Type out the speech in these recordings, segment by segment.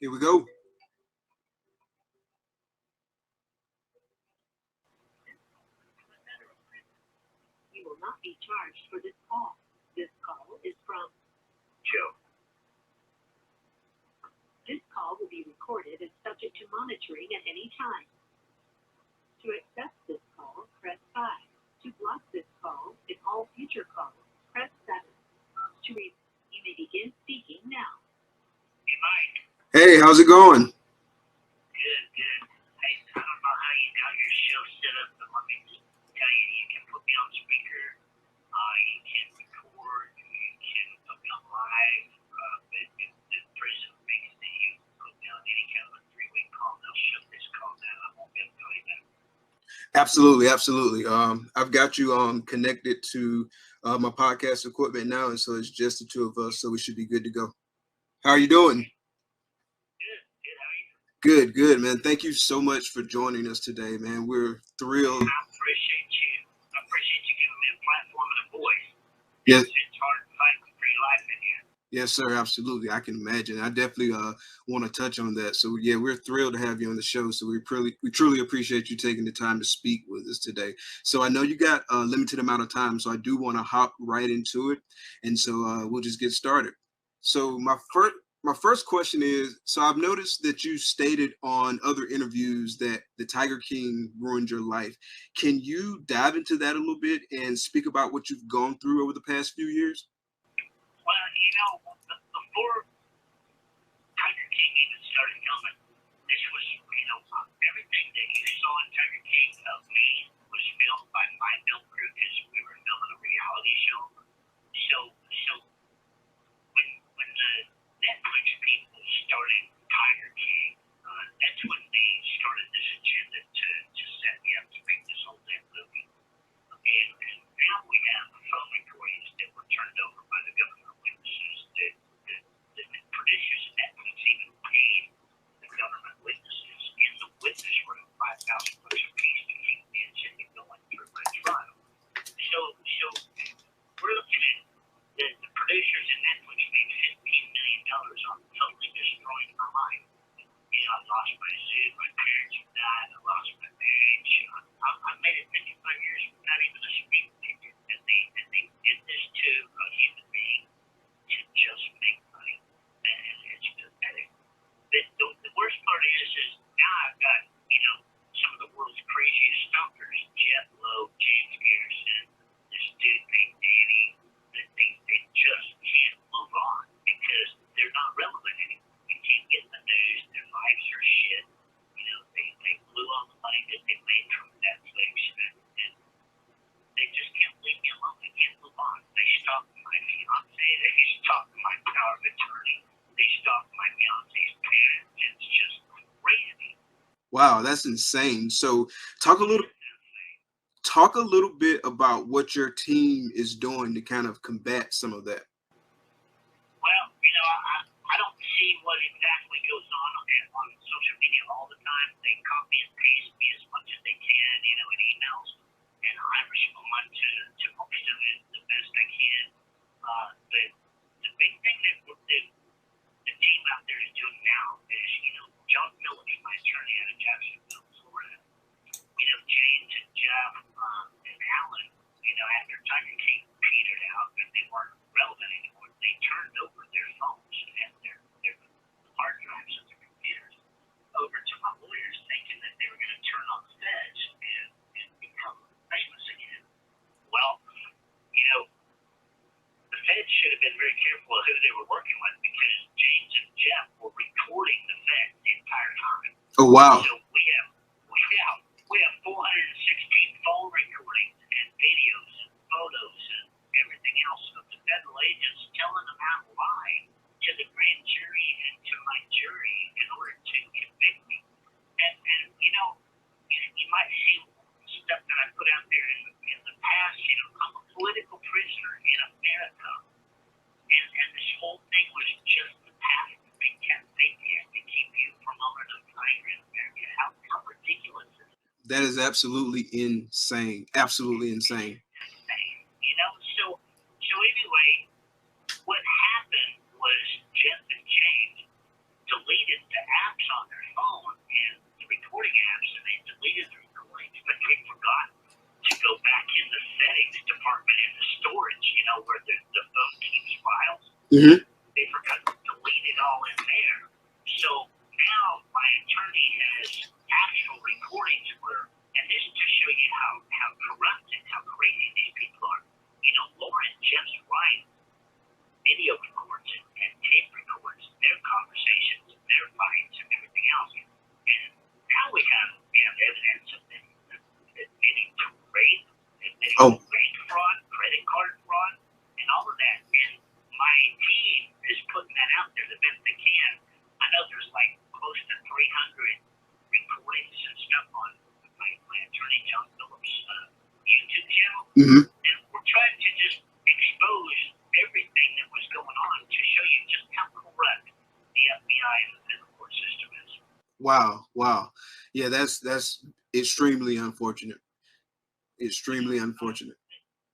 Here we go. You will not be charged for this call. This call is from Joe. This call will be recorded and subject to monitoring at any time. To accept this call, press 5. To block this call and all future calls, press 7. To read, you may begin speaking now. Hey, Mike. Hey, how's it going? Good, good. Hey, I don't know how you got your show set up, but let me just tell you, you can put me on speaker, you can record, you can put me on live, if the president makes that you put me on any kind of a 3-week call, they'll shut this call down. I won't be able to tell you that. Absolutely, absolutely. I've got you connected to my podcast equipment now, and so it's just the two of us, so we should be good to go. How are you doing? Good, good. How are you? Good, good, man. Thank you so much for joining us today, man. We're thrilled. I appreciate you. I appreciate you giving me a platform and a voice. Yes. It's hard to fight for free life in here. Yes, sir. Absolutely. I can imagine. I definitely want to touch on that. So yeah, we're thrilled to have you on the show. So we truly appreciate you taking the time to speak with us today. So I know you got a limited amount of time, so I do want to hop right into it. And so we'll just get started. So my first question is, so I've noticed that you stated on other interviews that the Tiger King ruined your life. Can you dive into that a little bit and speak about what you've gone through over the past few years? Well, you know, before Tiger King even started filming, this was, you know, everything that you saw in Tiger King of me was filmed by my film crew because we were filming a reality show. So when the Netflix people started Tiger King, that's when they started this agenda to set me up to make this whole damn movie. And now we have phone recordings that were turned over by the government witnesses that the producers of Netflix even paid the government witnesses in the witness room $5,000 a piece to keep the agenda going through my trial. So we're looking at the producers in Netflix made $15 million on totally destroying my life. You know, I lost my zoo, my parents died, I lost my marriage. I made it 55 years without even a speeding ticket. And they did this to a human being to just make money. And it's pathetic. The worst part is now I've got, you know, some of the world's craziest stalkers, Jeff Lowe, James Garrison, this dude named Danny, that they just can't move on because they're not relevant anymore. You can't get in the news, their lives are shit. You know, they blew all the money that they made from Netflix and they just can't leave me alone. They can't move on. They stalked my fiance, they stalked my power of attorney, they stalked my fiance's parents. It's just crazy. Wow, that's insane. So talk a little bit about what your team is doing to kind of combat some of that. Well, you know, I don't see what exactly goes on social media all the time. They copy and paste me as much as they can, you know, in emails, and I respond to most of it the best I can. But the big thing that the team out there is doing now is, you know, John Phillips, my attorney out of Jacksonville, Florida. You know, James and Jeff and Alan, you know, after Tiger King petered out and they weren't relevant anymore, they turned over their phones and their hard drives of their computers over to my lawyers, thinking that they were going to turn on the feds and become famous again. Well, you know, the feds should have been very careful of who they were working with because James and Jeff were recording the feds the entire time. Oh, wow. So we have 416 phone recordings and videos and photos and everything else of the federal agents telling them how to lie to the grand jury and to my jury in order to convict me. And you know, you might see stuff that I put out there in the past. You know, I'm a political prisoner in America, and this whole thing was just the path to big cat safety to keep you from owning a tiger in America. How ridiculous is it? That is absolutely insane. Absolutely insane. You know, so anyway, what happened was Jeff and James Mm-hmm. They forgot to leave it all in there. So now my attorney has actual recordings where, and this to show you how corrupt and how crazy these people are. You know, Lauren just Ryan video records and tape records their conversations, their fights, and everything else. And now we have evidence of them admitting to rape, bank fraud, credit card fraud, and all of that. And my team is putting that out there the best they can. I know there's like close to 300 recordings and stuff on my attorney John Phillips' YouTube channel. Mm-hmm. And we're trying to just expose everything that was going on to show you just how corrupt the FBI and the federal court system is. Wow. Yeah, that's extremely unfortunate. Extremely unfortunate.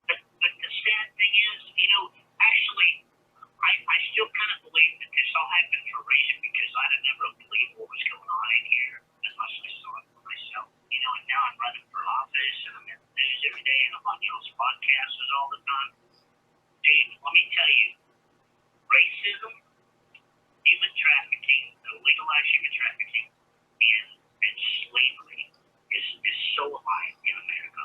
But the sad thing is, you know, actually, I still kind of believe that this all happened for a reason, because I'd have never believed what was going on in here unless I saw it for myself. You know, and now I'm running for office and I'm in the news every day and I'm on y'all's podcasts all the time. Dude, let me tell you, racism, human trafficking, legalized human trafficking, and slavery is so alive in America.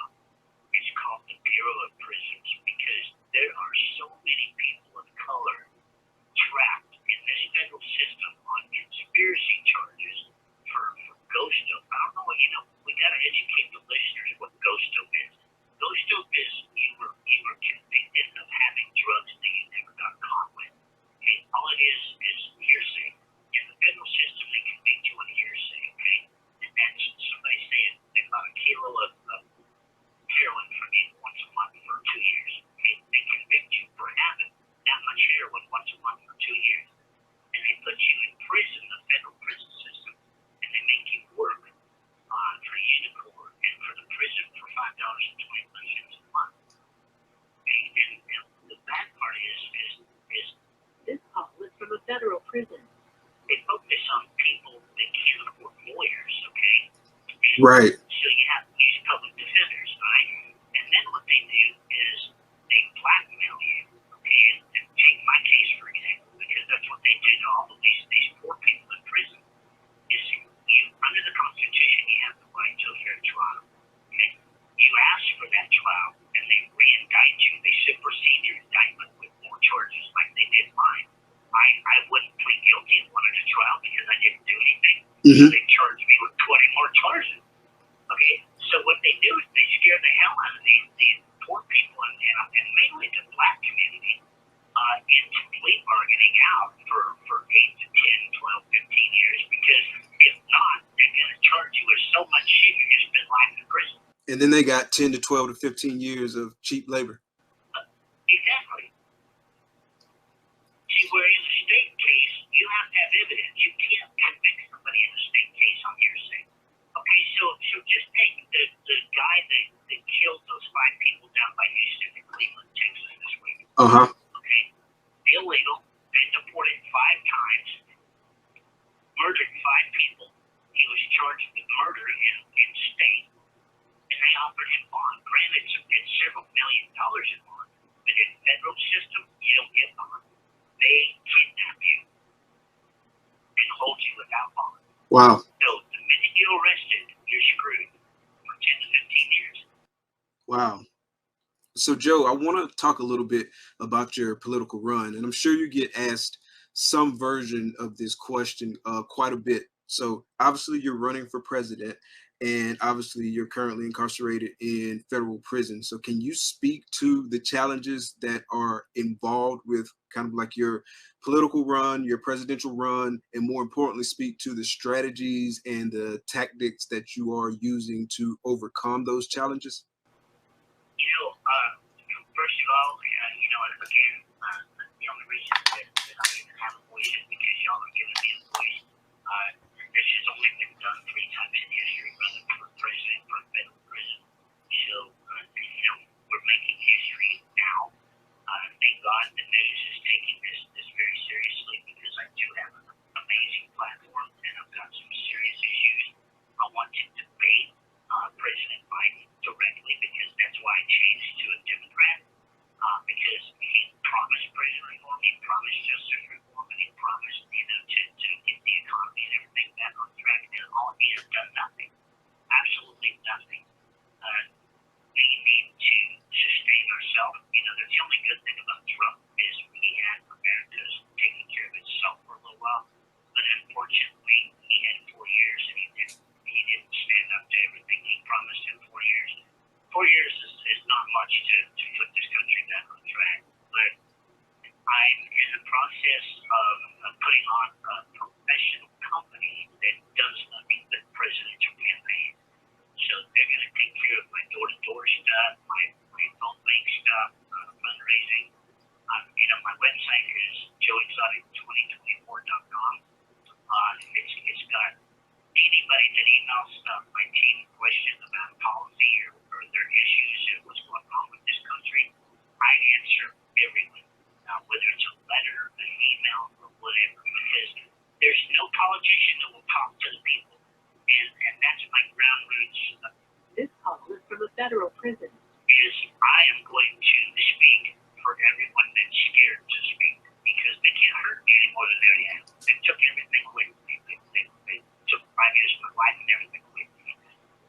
It's called the Bureau of Prisons, because there are so many people of color trapped in this federal system on conspiracy charges for ghost dope. I don't know what, you know, we got to educate the listeners what ghost dope is. Ghost dope is you were convicted of having drugs that you never got caught with. Okay, all it is hearsay. In the federal system, they convict you on hearsay. Okay, and that's somebody saying they got a kilo of heroin from you once a month for 2 years. Okay, they convict you for having that much heroin once a month for 2 years, and they put you in prison, the federal prison system, and they make you work for Unicor and for the prison for $5.25 a month. Okay, and the bad part is This call is from a federal prison. they focus on people that can't afford lawyers. Okay, and Right. so you have to use public defenders, right? And then what they do is they blackmail you. Okay, and take my case for example, because that's what they do to all of these poor people in prison. Is you, under the Constitution, you have the right to a fair trial. Okay, you ask for that trial, and they re-indict you. They supersede your indictment with more charges, like they did mine. I wouldn't plead guilty and wanted a trial because I didn't do anything. Mm-hmm. They charged me with 20 more charges. Okay, so what they do is they scare the hell out of these poor people and mainly the black community into plea bargaining out for 8 to 10, 12, 15 years, because if not, they're going to charge you with so much shit you're going to spend life in prison. And then they got 10 to 12 to 15 years of cheap labor. Exactly. See, where in a state case, you have to have evidence. You can't convict somebody in a state case on hearsay. Okay, so just take the guy that killed those 5 people down by Houston in Cleveland, Texas this week. Uh-huh. Okay, illegal, been deported 5 times, murdered 5 people. He was charged with murder in state, and they offered him bond. Granted, it's several $1 million in bond, but in federal system, you don't get bond. They kidnap you and hold you without bond. Wow. So the minute you're arrested, you're screwed for 10 to 15 years. Wow. So, Joe, I want to talk a little bit about your political run, and I'm sure you get asked some version of this question quite a bit. So, obviously, you're running for president, and obviously, you're currently incarcerated in federal prison. So, can you speak to the challenges that are involved with kind of like your political run, your presidential run, and more importantly, speak to the strategies and the tactics that you are using to overcome those challenges? You know, first of all, you know, again, the only reason that I even have a voice is because y'all are giving me a voice. This has only been done 3 times in history, running for president for a federal prison. So, you know, we're making history now. Thank God the news is taking this very seriously, because I do have an amazing platform and I've got some serious issues. I want to debate President Biden directly, because that's why I changed to a Democrat, because he promised president reform. He promised to himself. You know, that's the only good thing about Trump is he had America's taking care of itself for a little while. But unfortunately, he had 4 years and he didn't stand up to everything he promised in 4 years. 4 years is not much to put this country back on track. But I'm in the process of putting on a professional company that does nothing but presidential campaign. So they're going to take care of my door-to-door stuff, my phone bank stuff, fundraising. You know, my website is joeexotic2024.com. It's got anybody that emails my team questions about policy or their issues and what's going on with this country. I answer everyone, whether it's a letter, an email, or whatever, because there's no politician that will talk to the people. And that's my ground roots. This call is from a federal prison. Is I am going to speak for everyone that's scared to speak because they can't hurt me any more than they have. They took everything away from me. They took 5 years of my life and everything away from me.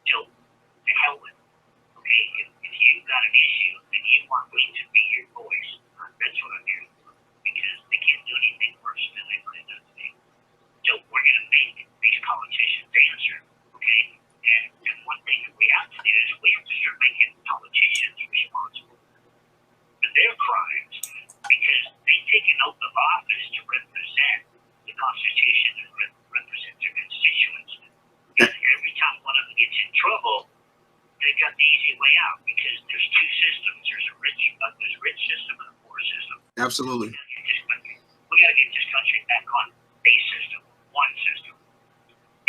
So, to hell with it. Okay? If you've got an issue and you want me to be your voice, that's what I'm here for. Because they can't do anything worse than they could have done to me. So we're going to make these politicians answer, okay? And one thing that we have to do is we have to start making politicians responsible for their crimes because they take an oath of office to represent the Constitution and represent their constituents. And every time one of them gets in trouble, they got the easy way out because there's two systems. There's a rich system and a poor system. Absolutely. We got to get this country back on a system, one system.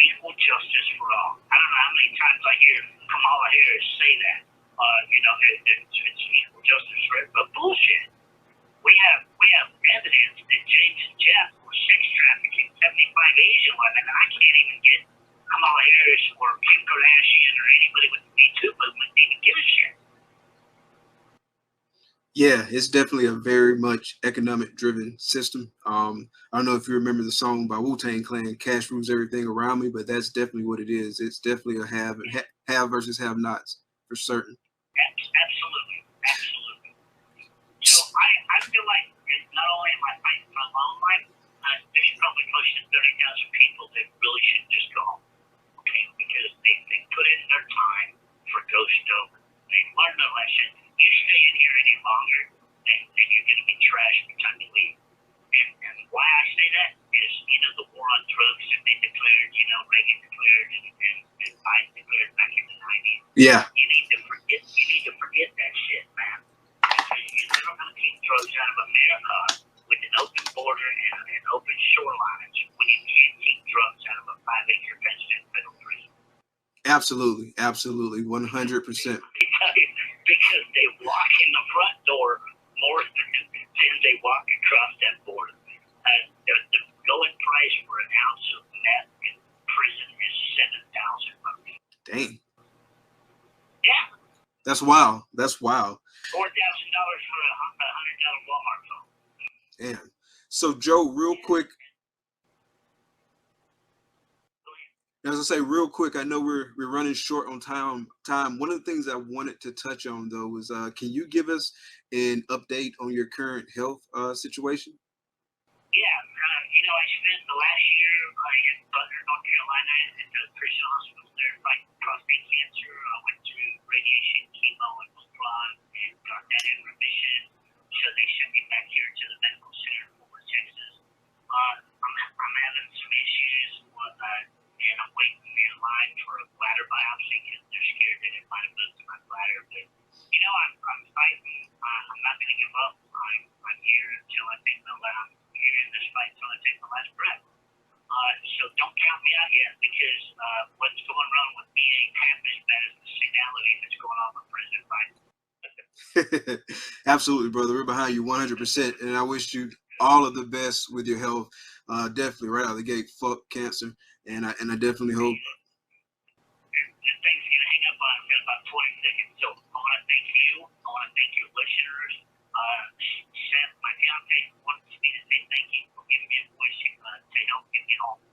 Equal justice for all. I don't know how many times I hear Kamala Harris say that. You know, it's equal justice for everybody. But bullshit. We have evidence that James and Jeff were sex trafficking 75 Asian women. I can't even get Kamala Harris or Kim Kardashian or anybody with the Me Too movement to even give a shit. Yeah, it's definitely a very much economic driven system. I don't know if you remember the song by Wu-Tang Clan, Cash Rules Everything Around Me, but that's definitely what it is. It's definitely a have versus have nots for certain. Absolutely. So I feel like not only am I fighting for my own life, there's probably close to 30,000 people that really should just go home. Okay, because they put in their time for Ghost Oak. They learned their lesson. You stay in here any longer, and you're going to be trashed by the time you leave. And why I say that is, you know, the war on drugs that they declared, you know, Reagan declared and Biden declared back in the 90s. Yeah. You need to forget that shit, man. Because you're never going to keep drugs out of America with an open border and open shorelines when you can't keep drugs out of a 5-acre fenced-in federal prison. Absolutely. 100%. Because they walk in the front door more than they walk across that border. The going price for an ounce of meth in prison is $7,000. Dang. Yeah. That's wild. $4,000 for a $100 Walmart phone. Damn. So Joe, real quick. As I say, real quick, I know we're running short on time. One of the things I wanted to touch on, though, was can you give us an update on your current health situation? Yeah, you know, I spent the last year in Butler, North Carolina, at the Christian Hospital there fighting prostate cancer. I went through radiation, chemo, and Lupron, and got that in remission. So they sent me back here to the medical center in Fort Worth, Texas. I'm having some issues with and I'm waiting in line for a bladder biopsy because they're scared that it might have moved to my bladder. But, you know, I'm fighting. I'm not going to give up. I'm here until I take my last, I'm here in this fight until I take my last breath. So don't count me out yet because what's going wrong with me ain't half as bad as the signality that's going on with President Biden. Absolutely, brother. We're behind you 100%. And I wish you all of the best with your health. Definitely right out of the gate, fuck cancer. And I definitely hope. This thing's going to hang up on in about 20 seconds. So I want to thank you. I want to thank your listeners. Seth, my fiance, wants me to say thank you for giving me a voice to help get me home.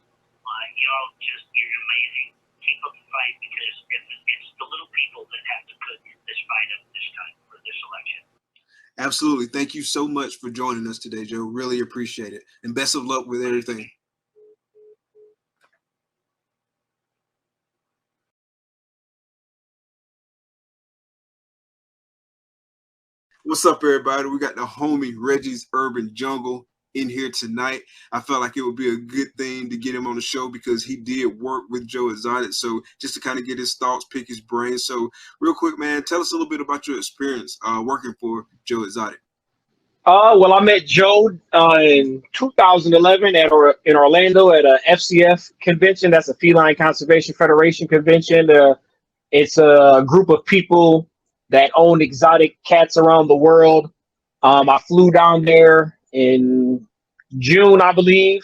Y'all you're amazing. Keep up the fight because it's the little people that have to put this fight up this time for this election. Absolutely. Thank you so much for joining us today, Joe. Really appreciate it. And best of luck with everything. What's up, everybody? We got the homie Reggie's Urban Jungle in here tonight. I felt like it would be a good thing to get him on the show because he did work with Joe Exotic. So just to kind of get his thoughts, pick his brain. So real quick, man, tell us a little bit about your experience working for Joe Exotic. Well, I met Joe in 2011 in Orlando at a FCF convention. That's a Feline Conservation Federation convention. It's a group of people that own exotic cats around the world. I flew down there in June, I believe,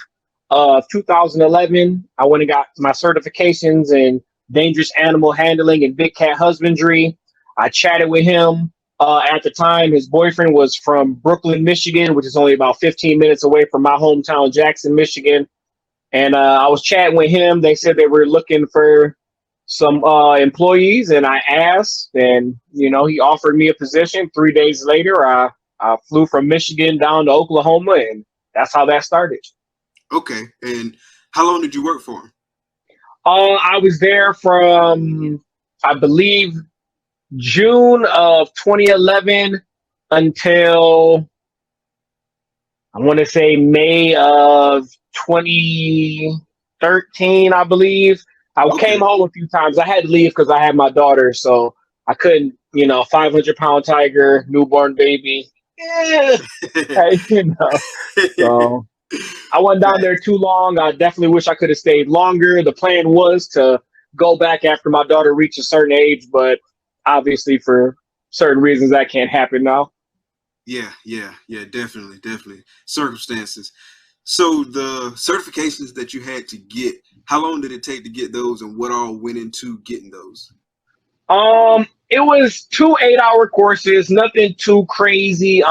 of 2011. I went and got my certifications in dangerous animal handling and big cat husbandry. I chatted with him. At the time, his boyfriend was from Brooklyn, Michigan, which is only about 15 minutes away from my hometown, Jackson, Michigan. And I was chatting with him. They said they were looking for some employees, and I asked, and he offered me a position. 3 days later, I flew from Michigan down to Oklahoma, and that's how that started. Okay, and how long did you work for him? I was there from, I believe, June of 2011 until I want to say May of 2013, I believe. I came home a few times. I had to leave because I had my daughter, so I couldn't, 500-pound tiger, newborn baby. So I went down there too long. I definitely wish I could have stayed longer. The plan was to go back after my daughter reached a certain age, but obviously for certain reasons that can't happen now. Yeah, definitely. Circumstances. So the certifications that you had to get, how long did it take to get those, and what all went into getting those? It was 2 8-hour courses, nothing too crazy.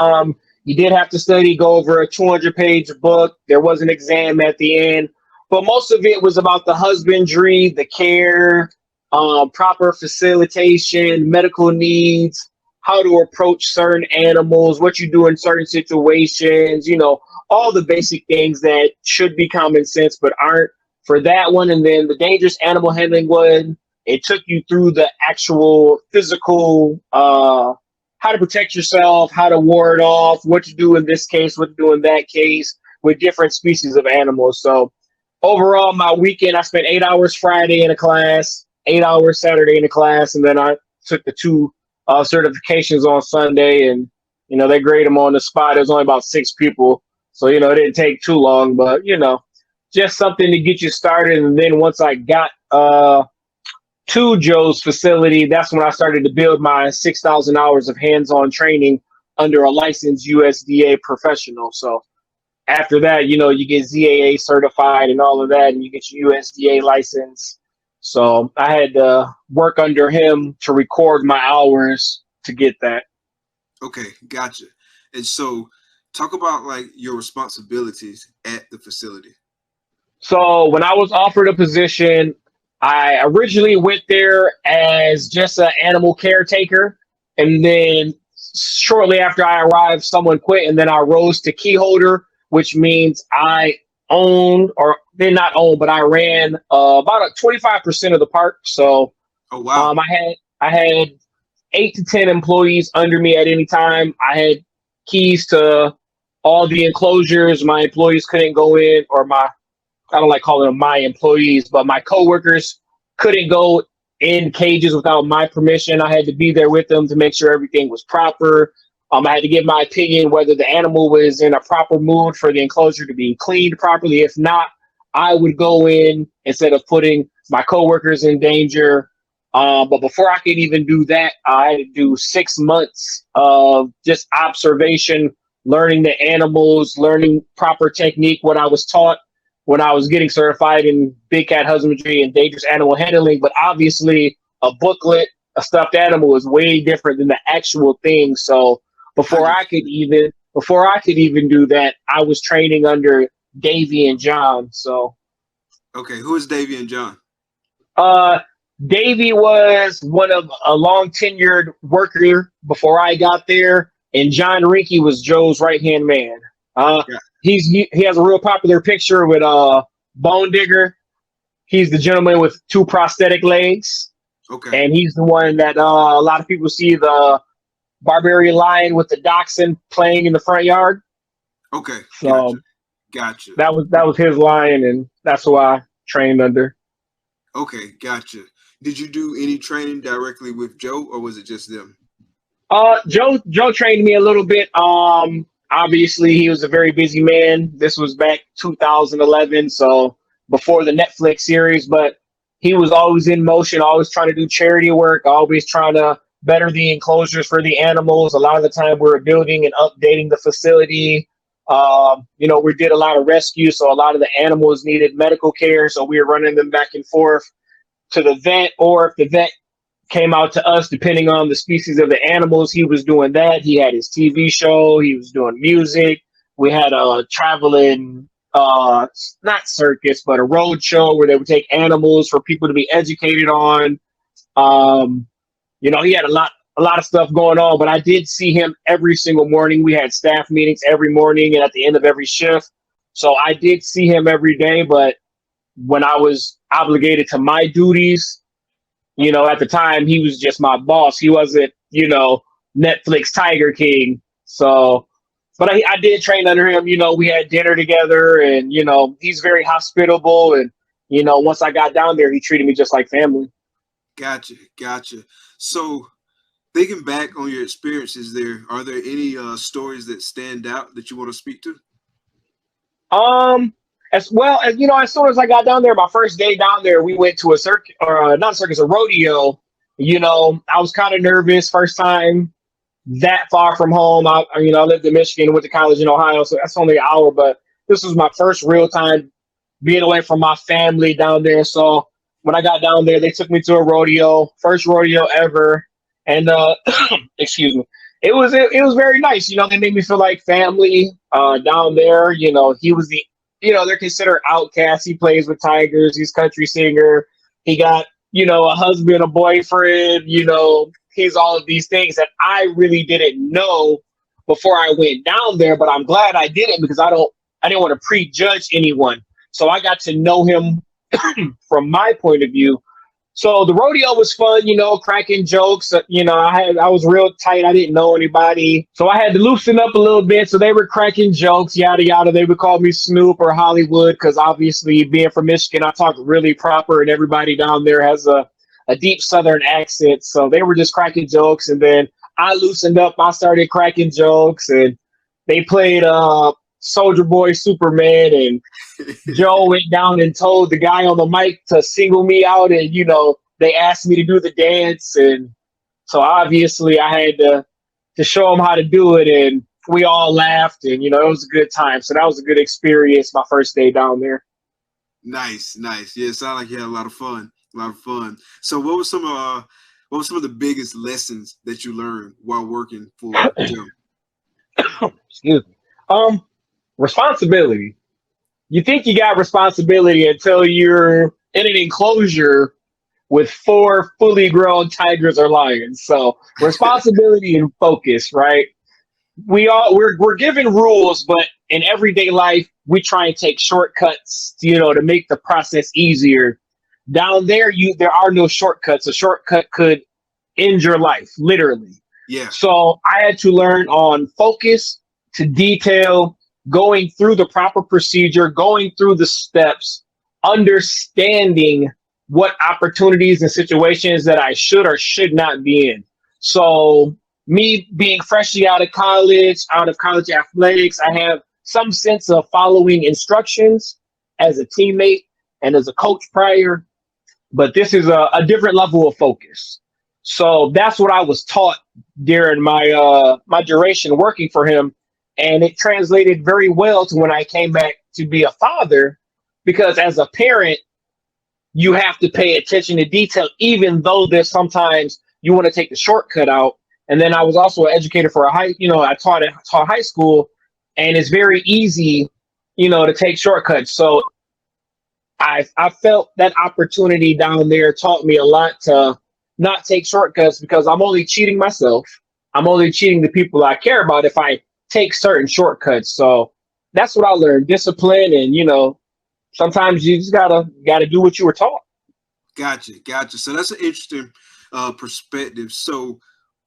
You did have to study, go over a 200-page book. There was an exam at the end, but most of it was about the husbandry, the care, proper facilitation, medical needs, how to approach certain animals, what you do in certain situations, all the basic things that should be common sense but aren't for that one. And then the dangerous animal handling one, it took you through the actual physical, how to protect yourself, how to ward off, what to do in this case, what to do in that case with different species of animals. So overall, my weekend, I spent 8 hours Friday in a class, 8 hours Saturday in a class, and then I took the 2 certifications on Sunday, and they grade them on the spot. There was only about 6 people, so it didn't take too long, but just something to get you started. And then once I got to Joe's facility, that's when I started to build my 6,000 hours of hands-on training under a licensed USDA professional. So after that, you get ZAA certified and all of that, and you get your USDA license. So I had to work under him to record my hours to get that. Okay, gotcha. And so talk about your responsibilities at the facility. So when I was offered a position, I originally went there as just an animal caretaker. And then shortly after I arrived, someone quit, and then I rose to key holder, which means I owned, or they're not owned, but I ran about 25% of the park. So oh wow, I had 8 to 10 employees under me at any time. I had keys to all the enclosures. My employees couldn't go in, or I don't like calling them my employees, but my coworkers couldn't go in cages without my permission. I had to be there with them to make sure everything was proper. I had to give my opinion whether the animal was in a proper mood for the enclosure to be cleaned properly. If not, I would go in instead of putting my coworkers in danger. But before I could even do that, I had to do 6 months of just observation, learning the animals, learning proper technique, what I was taught when I was getting certified in big cat husbandry and dangerous animal handling. But obviously a booklet, a stuffed animal is way different than the actual thing. So before I could even do that, I was training under Davey and John. So okay, who is Davey and John? Davey was one of a long tenured worker before I got there, and John Rinke was Joe's right hand man. Yeah. He has a real popular picture with Bone Digger. He's the gentleman with 2 prosthetic legs, Okay. and he's the one that a lot of people see the Barbarian Lion with the dachshund playing in the front yard. Okay. So Gotcha. that was his lion, and that's who I trained under. Okay. Gotcha. Did you do any training directly with Joe, or was it just them? Joe trained me a little bit. Obviously he was a very busy man. This was back 2011, so before the Netflix series, but he was always in motion, always trying to do charity work, always trying to better the enclosures for the animals. A lot of the time we were building and updating the facility. We did a lot of rescue, so a lot of the animals needed medical care, so we were running them back and forth to the vet, or if the vet came out to us, depending on the species of the animals, he was doing that. He had his TV show, he was doing music. We had a traveling, not circus, but a road show where they would take animals for people to be educated on. He had a lot of stuff going on, but I did see him every single morning. We had staff meetings every morning and at the end of every shift. So I did see him every day, but when I was obligated to my duties, at the time he was just my boss. He wasn't, Netflix Tiger King. So, but I did train under him. We had dinner together, and, he's very hospitable. And, once I got down there, he treated me just like family. Gotcha. So thinking back on your experiences there, are there any stories that stand out that you want to speak to? As well as, as soon as I got down there, my first day down there, we went to a rodeo. I was kind of nervous first time that far from home. I lived in Michigan, went to college in Ohio, so that's only an hour, but this was my first real time being away from my family down there. So when I got down there, they took me to a rodeo, first rodeo ever. And, excuse me, it was very nice. They made me feel like family down there. He was they're considered outcasts. He plays with tigers. He's a country singer. He got, a husband, a boyfriend, he's all of these things that I really didn't know before I went down there, but I'm glad I didn't, because I didn't want to prejudge anyone. So I got to know him from my point of view. So the rodeo was fun, cracking jokes. I was real tight. I didn't know anybody. So I had to loosen up a little bit. So they were cracking jokes, yada, yada. They would call me Snoop or Hollywood, because obviously being from Michigan, I talk really proper, and everybody down there has a deep Southern accent. So they were just cracking jokes. And then I loosened up. I started cracking jokes, and they played Soldier Boy Superman, and Joe went down and told the guy on the mic to single me out, and they asked me to do the dance, and so obviously I had to show them how to do it, and we all laughed, and it was a good time. So that was a good experience, my first day down there. Nice. Yeah, it sounded like you had a lot of fun. So what was some of the biggest lessons that you learned while working for Joe? Excuse me. Responsibility. You think you got responsibility until you're in an enclosure with 4 fully grown tigers or lions. So responsibility and focus, right? We're given rules, but in everyday life, we try and take shortcuts, to make the process easier. Down there, there are no shortcuts. A shortcut could end your life, literally. Yeah. So I had to learn on focus to detail, going through the proper procedure, going through the steps, understanding what opportunities and situations that I should or should not be in. So me being freshly out of college athletics, I have some sense of following instructions as a teammate and as a coach prior, but this is a different level of focus. So that's what I was taught during my my duration working for him. And it translated very well to when I came back to be a father, because as a parent, you have to pay attention to detail, even though there's sometimes you want to take the shortcut out. And then I was also an educator for I taught high school, and it's very easy, to take shortcuts. So I felt that opportunity down there taught me a lot to not take shortcuts, because I'm only cheating myself. I'm only cheating the people I care about if I take certain shortcuts. So that's what I learned: discipline, and sometimes you just gotta do what you were taught. Gotcha. So that's an interesting perspective. So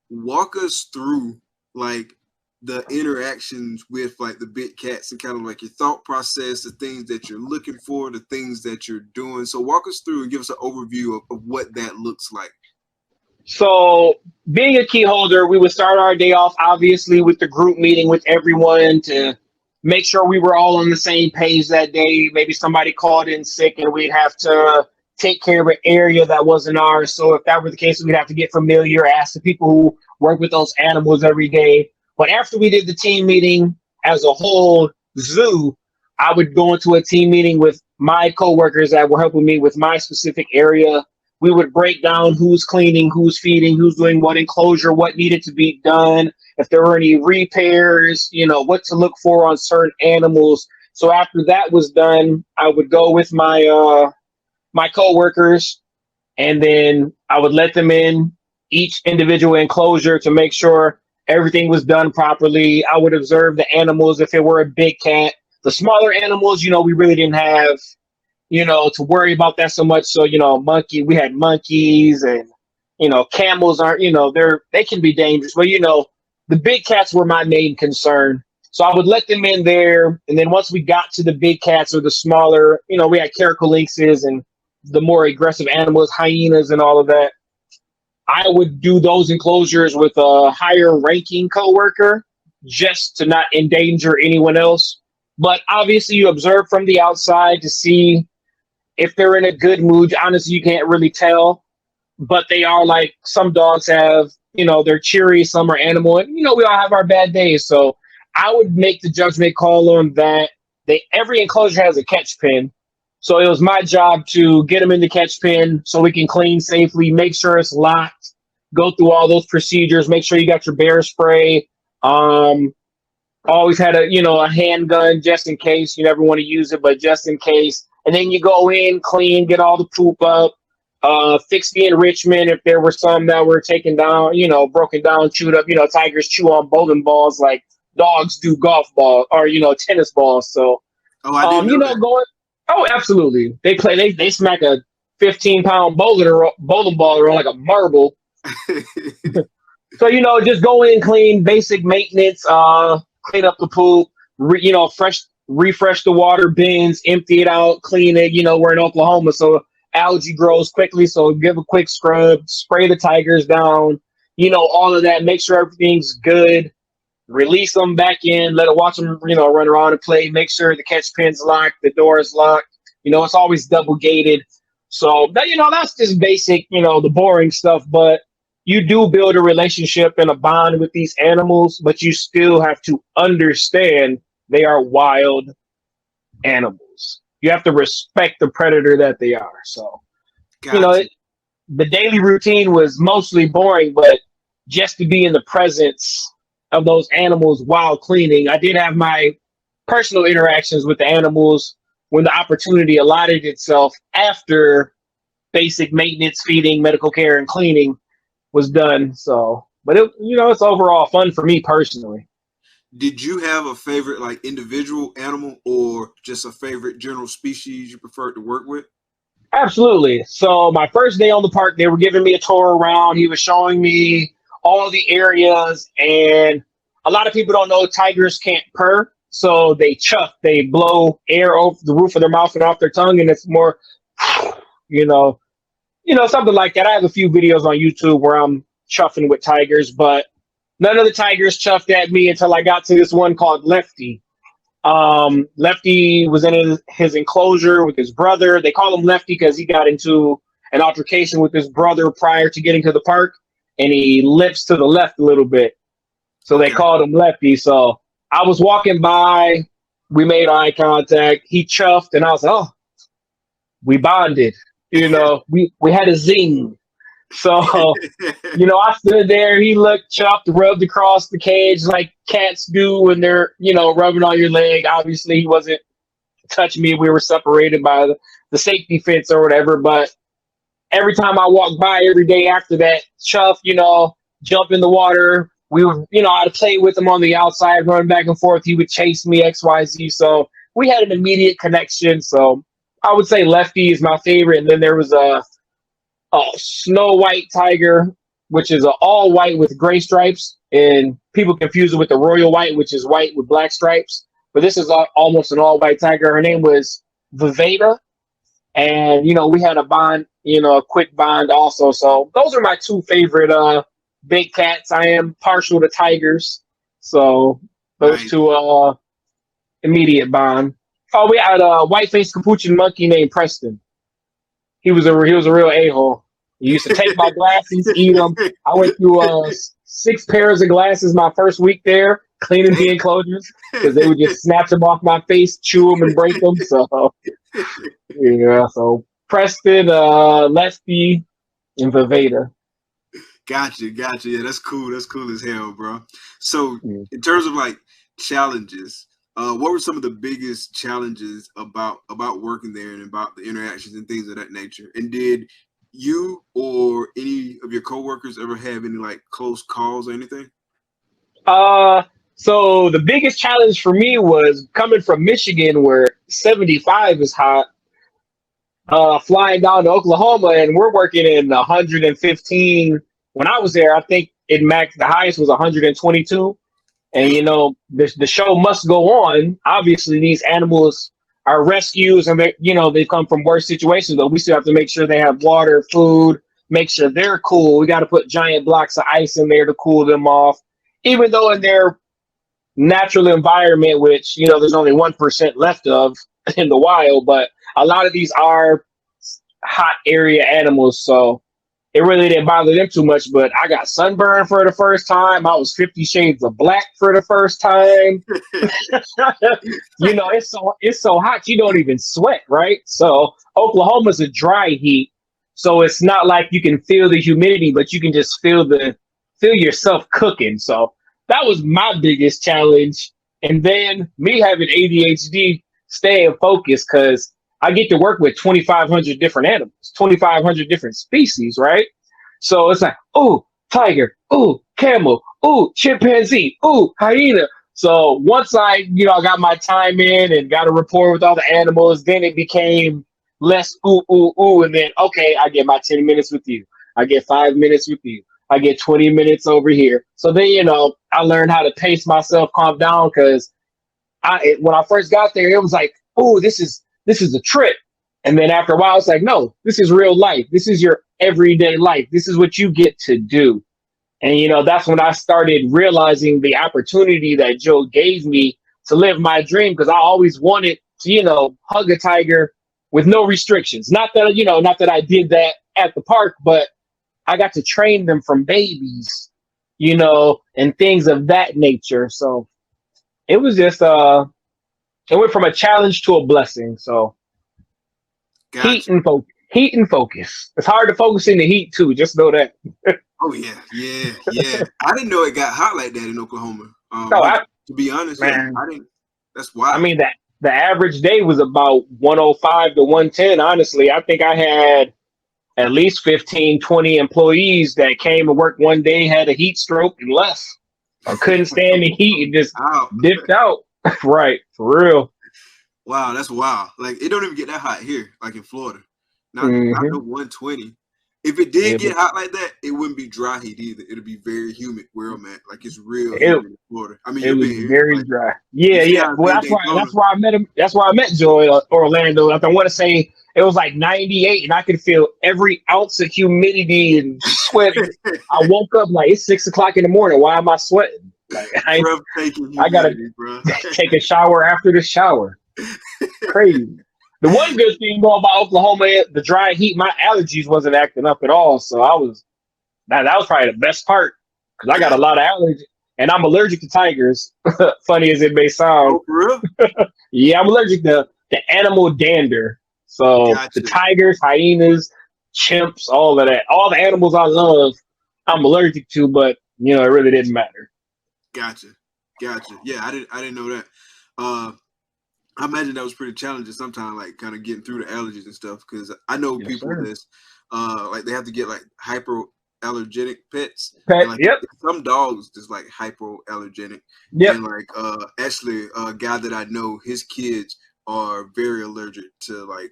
walk us through like the interactions with like the big cats and kind of like your thought process, the things that you're looking for, the things that you're doing. So walk us through and give us an overview of what that looks like. So being a key holder, we would start our day off obviously with the group meeting with everyone to make sure we were all on the same page that day. Maybe somebody called in sick and we'd have to take care of an area that wasn't ours. So if that were the case, we'd have to get familiar, ask the people who work with those animals every day. But after we did the team meeting as a whole zoo, I would go into a team meeting with my coworkers that were helping me with my specific area. We would break down who's cleaning, who's feeding, who's doing what enclosure, what needed to be done, if there were any repairs, what to look for on certain animals. So after that was done, I would go with my coworkers, and then I would let them in each individual enclosure to make sure everything was done properly. I would observe the animals if it were a big cat. The smaller animals, we really didn't have, to worry about that so much. So, we had monkeys, and, camels aren't, they can be dangerous. But, the big cats were my main concern. So I would let them in there. And then once we got to the big cats or the smaller, we had caracolynxes and the more aggressive animals, hyenas and all of that, I would do those enclosures with a higher ranking coworker just to not endanger anyone else. But obviously you observe from the outside to see if they're in a good mood. Honestly, you can't really tell, but they are like, some dogs have, they're cheery, some are animal, and we all have our bad days. So I would make the judgment call on that. Every enclosure has a catch pen. So it was my job to get them in the catch pen so we can clean safely, make sure it's locked, go through all those procedures, make sure you got your bear spray. Always had a handgun just in case. You never want to use it, but just in case. And then you go in, clean, get all the poop up, fix the enrichment if there were some that were taken down, broken down, chewed up. Tigers chew on bowling balls like dogs do golf balls or, tennis balls. So, I didn't know that. going. Oh, absolutely. They smack a 15-pound bowling ball around like a marble. So, just go in, clean, basic maintenance, clean up the pool, refresh the water bins, empty it out, clean it. We're in Oklahoma, so algae grows quickly. So give a quick scrub, spray the tigers down, all of that, make sure everything's good, release them back in, watch them, run around and play, make sure the catch pin's locked, the door is locked. It's always double gated. So, that's just basic, the boring stuff, but you do build a relationship and a bond with these animals, but you still have to understand they are wild animals. You have to respect the predator that they are. So, Gotcha. The daily routine was mostly boring, but just to be in the presence of those animals while cleaning, I did have my personal interactions with the animals when the opportunity allotted itself after basic maintenance, feeding, medical care, and cleaning was done. So, but it's overall fun for me personally. Did you have a favorite like individual animal or just a favorite general species you preferred to work with? Absolutely. So my first day on the park, they were giving me a tour around. He was showing me all the areas, and a lot of people don't know tigers can't purr. So they chuff, they blow air over the roof of their mouth and off their tongue, and it's more, something like that. I have a few videos on YouTube where I'm chuffing with tigers, but none of the tigers chuffed at me until I got to this one called Lefty. Lefty was in his enclosure with his brother. They call him Lefty because he got into an altercation with his brother prior to getting to the park, and he lips to the left a little bit. So they called him Lefty. So I was walking by, we made eye contact, he chuffed, and I was like, oh, we bonded. We had a zing. So, I stood there, he looked chuffed, rubbed across the cage like cats do when they're, rubbing on your leg. Obviously, he wasn't touching me. We were separated by the safety fence or whatever. But every time I walked by every day after that, chuff, jump in the water, we would, I'd play with him on the outside, running back and forth. He would chase me, XYZ. So we had an immediate connection. So I would say Lefty is my favorite. And then there was a Snow White Tiger, which is an all white with gray stripes. And people confuse it with the Royal White, which is white with black stripes. But this is almost an all white tiger. Her name was Viveda. And, we had a bond, a quick bond also. So those are my two favorite big cats. I am partial to tigers. So those Nice. two immediate bond. Oh, we had a white-faced capuchin monkey named Preston. He was a real a-hole. He used to take my glasses, eat them. I went through 6 pairs of glasses my first week there, cleaning the enclosures because they would just snatch them off my face, chew them, and break them. So, yeah. So Preston, Lefty, and Viveda. Gotcha. Yeah, that's cool. That's cool as hell, bro. So, in terms of like challenges, what were some of the biggest challenges about working there and about the interactions and things of that nature? And did you or any of your coworkers ever have any like close calls or anything? So the biggest challenge for me was coming from Michigan, where 75 is hot. Flying down to Oklahoma, and we're working in 115. When I was there, I think the highest was 122. And the show must go on. Obviously, these animals are rescues, and they come from worse situations, but we still have to make sure they have water, food, make sure they're cool. We got to put giant blocks of ice in there to cool them off, even though in their natural environment, which there's only 1% left of in the wild, but a lot of these are hot area animals, so it really didn't bother them too much. But I got sunburned for the first time. I was 50 shades of black for the first time. It's so hot you don't even sweat, right? So Oklahoma's a dry heat, so it's not like you can feel the humidity, but you can just feel yourself cooking. So that was my biggest challenge. And then me having ADHD, staying focused, because I get to work with 2,500 different animals, 2,500 different species, right? So it's like, ooh, tiger, ooh, camel, ooh, chimpanzee, ooh, hyena. So once I got my time in and got a rapport with all the animals, then it became less ooh, ooh, ooh. And then, okay, I get my 10 minutes with you. I get 5 minutes with you. I get 20 minutes over here. So then, I learned how to pace myself, calm down, because when I first got there, it was like, ooh, this is a trip. And then after a while, it's like, no, this is real life. This is your everyday life. This is what you get to do. And, that's when I started realizing the opportunity that Joe gave me to live my dream, because I always wanted to, hug a tiger with no restrictions. Not that I did that at the park, but I got to train them from babies, and things of that nature. So it was just, it went from a challenge to a blessing. So Gotcha. heat and focus. It's hard to focus in the heat too. Just know that. Oh yeah. I didn't know it got hot like that in Oklahoma. To be honest, man, I didn't. That's wild. I mean, the average day was about 105 to 110. Honestly, I think I had at least 15, 20 employees that came and worked one day, had a heat stroke, and left. I couldn't stand the heat and just dipped out. Right, for real. Wow, that's wild. Like, it don't even get that hot here, like in Florida. Not no 120. If it did get hot like that, it wouldn't be dry heat either. It'll be very humid where I'm at. Like, it's real humid in Florida. I mean, it was very dry. Yeah. Yeah, Well, that's why I met him. That's why I met Joe in Orlando. I want to say it was like 98, and I could feel every ounce of humidity and sweat. I woke up like, it's 6 o'clock in the morning. Why am I sweating? Like, I gotta take a shower after the shower. Crazy. The one good thing though about Oklahoma, the dry heat, my allergies wasn't acting up at all. So that was probably the best part, because I got a lot of allergies, and I'm allergic to tigers. Funny as it may sound. Oh, for real? Yeah, I'm allergic to the animal dander. So the tigers, hyenas, chimps, all of that, all the animals I love, I'm allergic to, but it really didn't matter. Gotcha. Yeah, I didn't know that. I imagine that was pretty challenging sometimes, like kind of getting through the allergies and stuff, because I know people that's like they have to get like allergenic pets. Pet, And like yep, some dogs just like hypoallergenic. yep. And like actually a guy that I know, his kids are very allergic to like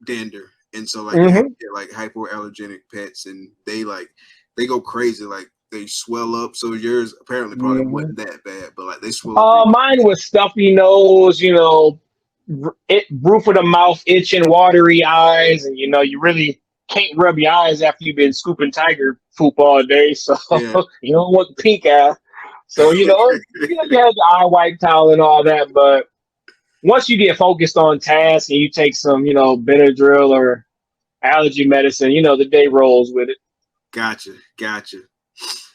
dander. And so like they have Hmm. to get like hypoallergenic pets and they go crazy, like they swell up. So yours apparently probably Hmm. wasn't that bad, but like they swell up real Mine was stuffy nose, roof of the mouth itching, watery eyes, and you really can't rub your eyes after you've been scooping tiger poop all day, so yeah. you don't want the pink eye. So you have the eye wipe towel and all that, but once you get focused on task and you take some, Benadryl or allergy medicine, the day rolls with it. Gotcha.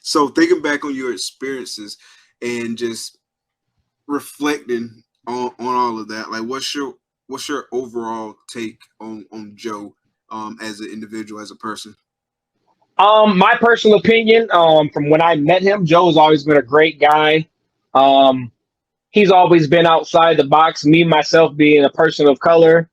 So thinking back on your experiences and just reflecting on all of that, like what's your overall take on Joe as an individual, as a person? My personal opinion, from when I met him, Joe's always been a great guy. Um, he's always been outside the box. Me, myself, being a person of color,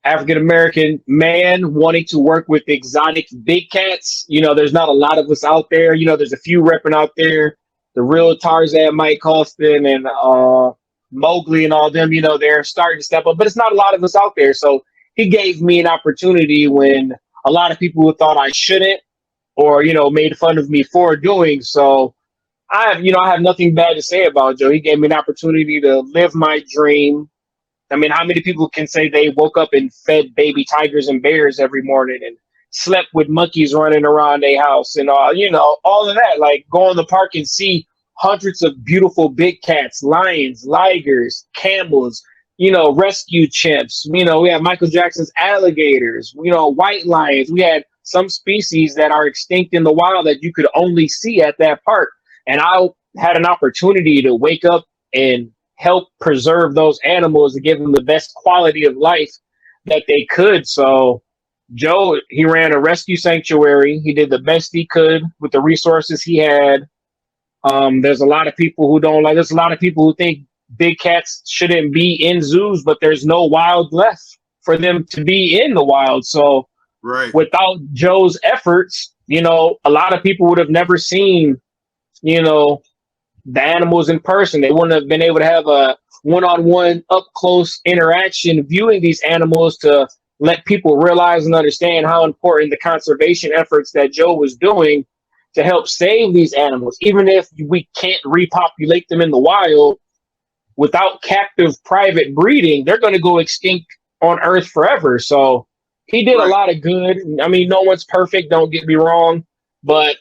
African American man, wanting to work with exotic big cats. There's not a lot of us out there. There's a few repping out there. The real Tarzan, Mike Colston, and Mowgli, and all them. They're starting to step up, but it's not a lot of us out there. So he gave me an opportunity when a lot of people thought I shouldn't, or made fun of me for doing so. I have nothing bad to say about Joe. He gave me an opportunity to live my dream. I mean, how many people can say they woke up and fed baby tigers and bears every morning and slept with monkeys running around their house and all of that? Like, go in the park and see hundreds of beautiful big cats, lions, ligers, camels, rescue chimps. We have Michael Jackson's alligators, white lions. We had some species that are extinct in the wild that you could only see at that park. And I had an opportunity to wake up and help preserve those animals and give them the best quality of life that they could. So Joe, he ran a rescue sanctuary. He did the best he could with the resources he had. There's a lot of people who don't like. There's a lot of people who think big cats shouldn't be in zoos, but there's no wild left for them to be in the wild. So Right. without Joe's efforts, a lot of people would have never seen, the animals in person. They wouldn't have been able to have a one-on-one, up-close interaction viewing these animals to let people realize and understand how important the conservation efforts that Joe was doing to help save these animals. Even if we can't repopulate them in the wild, without captive private breeding, they're going to go extinct on Earth forever. So he did a lot of good. I mean, no one's perfect, don't get me wrong, but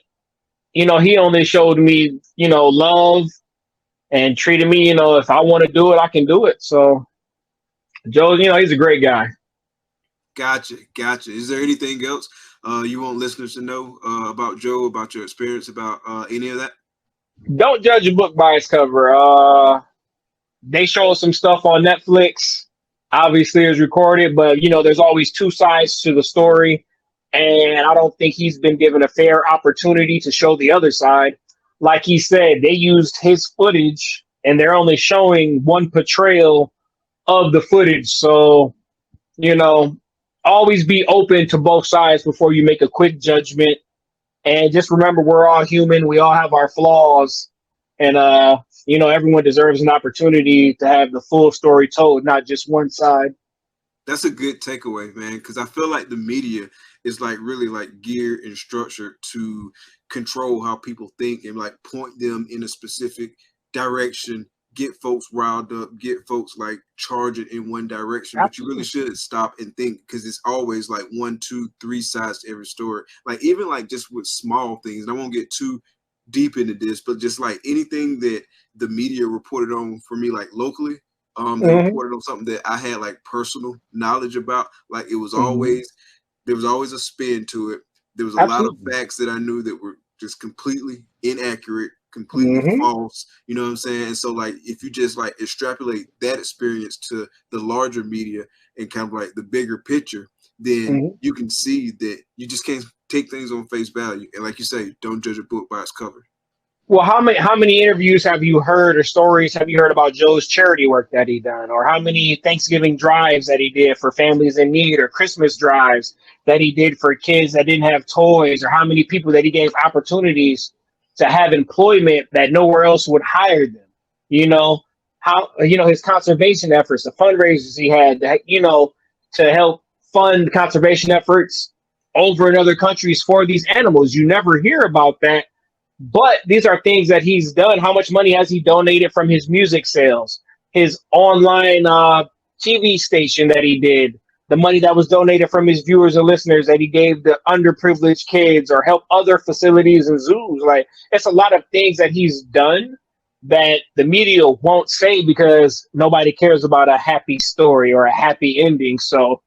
he only showed me, love and treated me, if I want to do it, I can do it. So Joe, he's a great guy. Gotcha. Is there anything else you want listeners to know about Joe, about your experience, about any of that? Don't judge a book by its cover. They show some stuff on Netflix. Obviously, it's recorded, but there's always two sides to the story. And I don't think he's been given a fair opportunity to show the other side. Like he said, they used his footage and they're only showing one portrayal of the footage. So, always be open to both sides before you make a quick judgment. And just remember, we're all human. We all have our flaws. And, everyone deserves an opportunity to have the full story told, not just one side. That's a good takeaway, man, because I feel like the media is like really like geared and structured to control how people think and like point them in a specific direction, get folks riled up, get folks like charging in one direction. But you really should stop and think, because it's always like 1, 2, 3 sides to every story. Like even like just with small things, and I won't get too deep into this, but just like anything that the media reported on for me, like locally, they reported on something that I had like personal knowledge about. Like it was always, there was always a spin to it. There was a lot of facts that I knew that were just completely inaccurate, completely false. You know what I'm saying? And so like, if you just like extrapolate that experience to the larger media and kind of like the bigger picture, then you can see that you just can't take things on face value. And like you say, don't judge a book by its cover. Well, how many interviews have you heard or stories have you heard about Joe's charity work that he done, or how many Thanksgiving drives that he did for families in need, or Christmas drives that he did for kids that didn't have toys, or how many people that he gave opportunities to have employment that nowhere else would hire them? You know, his conservation efforts, the fundraisers he had, to help fund conservation efforts over in other countries for these animals. You never hear about that. But these are things that he's done. How much money has he donated from his music sales, his online TV station that he did, the money that was donated from his viewers and listeners that he gave to underprivileged kids or help other facilities and zoos? Like, it's a lot of things that he's done that the media won't say because nobody cares about a happy story or a happy ending. So,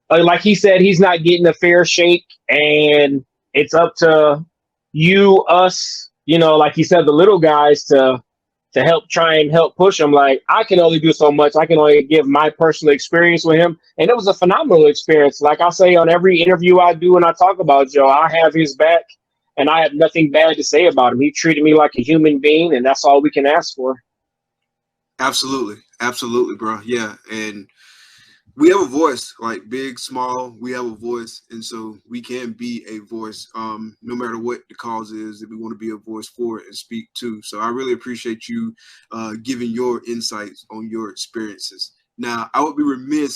like he said, he's not getting a fair shake, and it's up to you, us, like he said, the little guys to try and help push him. Like, I can only do so much. I can only give my personal experience with him. And it was a phenomenal experience. Like I say on every interview I do and I talk about Joe, I have his back and I have nothing bad to say about him. He treated me like a human being, and that's all we can ask for. Absolutely. Absolutely, bro. Yeah. And we have a voice, like big, small, we have a voice. And so we can be a voice, no matter what the cause is, that we want to be a voice for it and speak to. So I really appreciate you giving your insights on your experiences. Now, I would be remiss